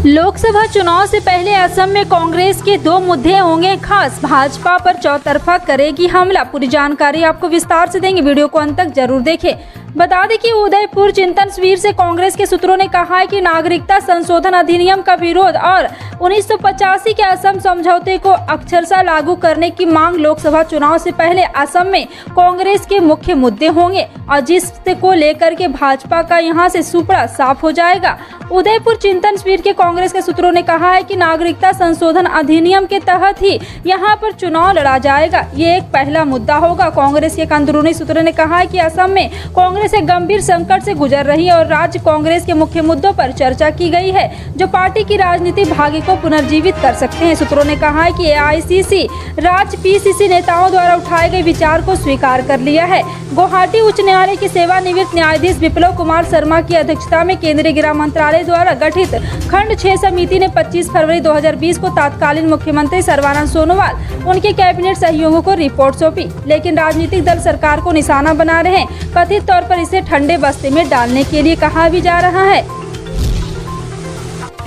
लोकसभा चुनाव से पहले असम में कांग्रेस के दो मुद्दे होंगे खास। भाजपा पर चौतरफा करेगी हमला। पूरी जानकारी आपको विस्तार से देंगे, वीडियो को अंत तक जरूर देखें। बता दें कि उदयपुर चिंतन शिविर से कांग्रेस के सूत्रों ने कहा है कि नागरिकता संशोधन अधिनियम का विरोध और 1985 के असम समझौते को अक्षरशः लागू करने की मांग लोकसभा चुनाव से पहले असम में कांग्रेस के मुख्य मुद्दे होंगे और जिसको लेकर के भाजपा का यहां से सुपड़ा साफ हो जाएगा। उदयपुर चिंतन शिविर के कांग्रेस के सूत्रों ने कहा है कि नागरिकता संशोधन अधिनियम के तहत ही यहां पर चुनाव लड़ा जाएगा। ये एक पहला मुद्दा होगा। कांग्रेस के अंदरूनी सूत्रों ने कहा है कि असम में कांग्रेस एक गंभीर संकट से गुजर रही है और राज्य कांग्रेस के मुख्य मुद्दों पर चर्चा की गई है जो पार्टी की राजनीतिक भाग्य को पुनर्जीवित कर सकते हैं। सूत्रों ने कहा है कि एआईसीसी राज्य पीसीसी नेताओं द्वारा उठाए गए विचार को स्वीकार कर लिया है। गुवाहाटी उच्च न्यायालय के सेवानिवृत्त न्यायाधीश विप्लव कुमार शर्मा की अध्यक्षता में केंद्रीय गृह मंत्रालय द्वारा गठित खंड 6 समिति ने 25 फरवरी 2020 को तत्कालीन मुख्यमंत्री सर्बानंद सोनोवाल उनके कैबिनेट सहयोगियों को रिपोर्ट सौंपी, लेकिन राजनीतिक दल सरकार को निशाना बना रहे हैं। कथित तौर पर इसे ठंडे बस्ते में डालने के लिए कहा भी जा रहा है।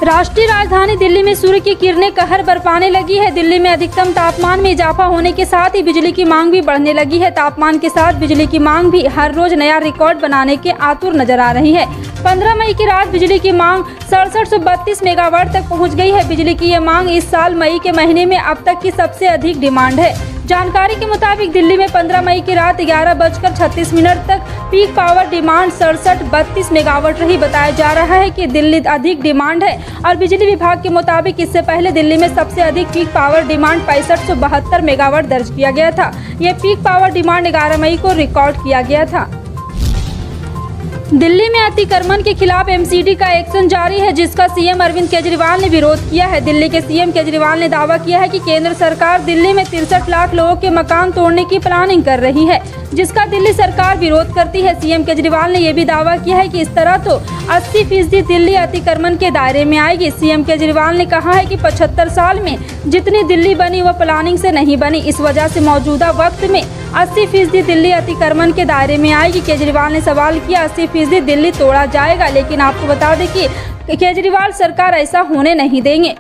राष्ट्रीय राजधानी दिल्ली में सूर्य की किरणें कहर बरपाने लगी है। दिल्ली में अधिकतम तापमान में इजाफा होने के साथ ही बिजली की मांग भी बढ़ने लगी है। तापमान के साथ बिजली की मांग भी हर रोज नया रिकॉर्ड बनाने के आतुर नजर आ रही है। 15 मई की रात बिजली की मांग 6732 मेगावाट तक पहुंच गई है। बिजली की यह मांग इस साल मई के महीने में अब तक की सबसे अधिक डिमांड है। जानकारी के मुताबिक दिल्ली में 15 मई की रात 11:36 तक पीक पावर डिमांड 6732 मेगावाट रही। बताया जा रहा है कि दिल्ली अधिक डिमांड है और बिजली विभाग के मुताबिक इससे पहले दिल्ली में सबसे अधिक पीक पावर डिमांड 6572 मेगावाट दर्ज किया गया था। यह पीक पावर डिमांड 11 मई को रिकॉर्ड किया गया था। दिल्ली में अतिक्रमण के खिलाफ एमसीडी का एक्शन जारी है जिसका सीएम अरविंद केजरीवाल ने विरोध किया है। दिल्ली के सीएम केजरीवाल ने दावा किया है कि केंद्र सरकार दिल्ली में 63 लाख लोगों के मकान तोड़ने की प्लानिंग कर रही है जिसका दिल्ली सरकार विरोध करती है। सीएम केजरीवाल ने यह भी दावा किया है कि इस तरह तो 80% दिल्ली अतिक्रमण के दायरे में आएगी। सीएम केजरीवाल ने कहा है कि 75 साल में जितनी दिल्ली बनी वह प्लानिंग से नहीं बनी, इस वजह से मौजूदा वक्त में 80% दिल्ली अतिक्रमण के दायरे में आएगी। केजरीवाल ने सवाल किया 80% दिल्ली तोड़ा जाएगा, लेकिन आपको बता दें कि केजरीवाल सरकार ऐसा होने नहीं देंगे।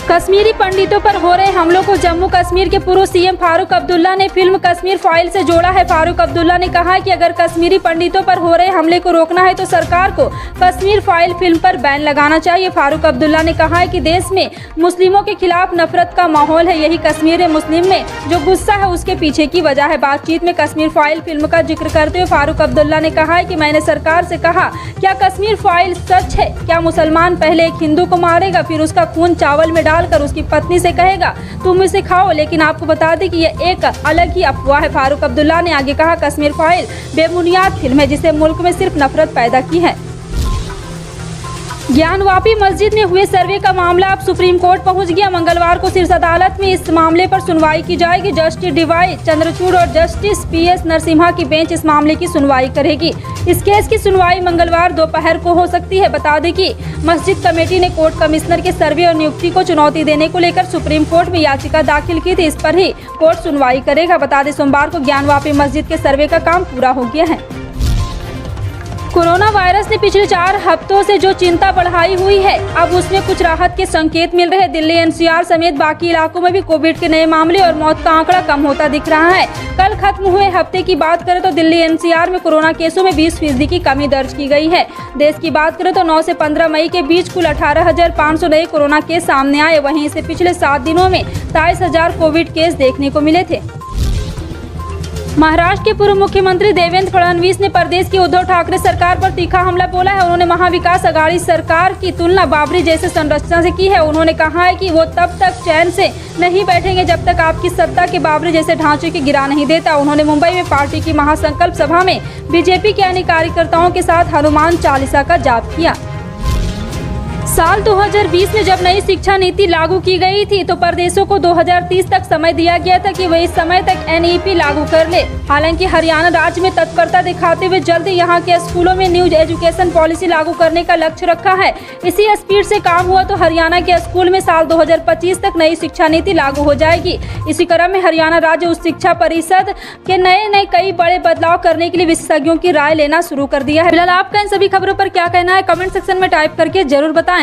कश्मीरी पंडितों पर हो रहे हमलों को जम्मू कश्मीर के पूर्व सीएम फारूक अब्दुल्ला ने फिल्म कश्मीर फाइल से जोड़ा है। फारूक अब्दुल्ला ने कहा है कि अगर कश्मीरी पंडितों पर हो रहे हमले को रोकना है तो सरकार को कश्मीर फाइल फिल्म पर बैन लगाना चाहिए। फारूक अब्दुल्ला ने कहा है कि देश में मुस्लिमों के खिलाफ नफरत का माहौल है, यही कश्मीर मुस्लिम में जो गुस्सा है उसके पीछे की वजह है। बातचीत में कश्मीर फाइल फिल्म का जिक्र करते हुए फारूक अब्दुल्ला ने कहा है कि मैंने सरकार से कहा, क्या कश्मीर फाइल सच है? क्या मुसलमान पहले एक हिंदू को मारेगा, फिर उसका खून चावल में डालकर उसकी पत्नी से कहेगा तुम इसे खाओ? लेकिन आपको बता दें कि यह एक अलग ही अफवाह है। फारूक अब्दुल्ला ने आगे कहा, कश्मीर फाइल बेबुनियाद फिल्म है जिसे मुल्क में सिर्फ नफरत पैदा की है। ज्ञानवापी मस्जिद में हुए सर्वे का मामला अब सुप्रीम कोर्ट पहुंच गया। मंगलवार को शीर्ष अदालत में इस मामले पर सुनवाई की जाएगी। जस्टिस डीवाई चंद्रचूड़ और जस्टिस पीएस नरसिम्हा की बेंच इस मामले की सुनवाई करेगी। इस केस की सुनवाई मंगलवार दोपहर को हो सकती है। बता दें कि मस्जिद कमेटी ने कोर्ट कमिश्नर के सर्वे और नियुक्ति को चुनौती देने को लेकर सुप्रीम कोर्ट में याचिका दाखिल की थी। इस पर ही कोर्ट सुनवाई करेगा। बता दें सोमवार को ज्ञानवापी मस्जिद के सर्वे का काम पूरा हो गया है। कोरोना वायरस ने पिछले 4 हफ्तों से जो चिंता बढ़ाई हुई है, अब उसमें कुछ राहत के संकेत मिल रहे हैं। दिल्ली एनसीआर समेत बाकी इलाकों में भी कोविड के नए मामले और मौत का आंकड़ा कम होता दिख रहा है। कल खत्म हुए हफ्ते की बात करें तो दिल्ली एनसीआर में कोरोना केसों में 20% की कमी दर्ज की गई है। देश की बात करें तो 9 से 15 मई के बीच कुल 18,500 नए कोरोना केस सामने आए। वहीं से पिछले 7 दिनों में 23,000 कोविड केस देखने को मिले थे। महाराष्ट्र के पूर्व मुख्यमंत्री देवेंद्र फडणवीस ने प्रदेश की उद्धव ठाकरे सरकार पर तीखा हमला बोला है। उन्होंने महाविकास अघाड़ी सरकार की तुलना बाबरी जैसे संरचना से की है। उन्होंने कहा है कि वो तब तक चैन से नहीं बैठेंगे जब तक आपकी सत्ता के बाबरी जैसे ढांचे के गिरा नहीं देता। उन्होंने मुंबई में पार्टी की महासंकल्प सभा में बीजेपी के अन्य कार्यकर्ताओं के साथ हनुमान चालीसा का जाप किया। साल 2020 में जब नई शिक्षा नीति लागू की गई थी तो प्रदेशों को 2030 तक समय दिया गया था कि वे इस समय तक एनईपी लागू कर ले। हालांकि हरियाणा राज्य में तत्परता दिखाते हुए जल्द ही यहां के स्कूलों में न्यू एजुकेशन पॉलिसी लागू करने का लक्ष्य रखा है। इसी स्पीड से काम हुआ तो हरियाणा के स्कूल में साल 2025 तक नई शिक्षा नीति लागू हो जाएगी। इसी क्रम में हरियाणा राज्य उच्च शिक्षा परिषद के नए कई बड़े बदलाव करने के लिए विशेषज्ञों की राय लेना शुरू कर दिया है। फिलहाल आपका इन सभी खबरों पर क्या कहना है, कमेंट सेक्शन में टाइप करके जरूर बताएं।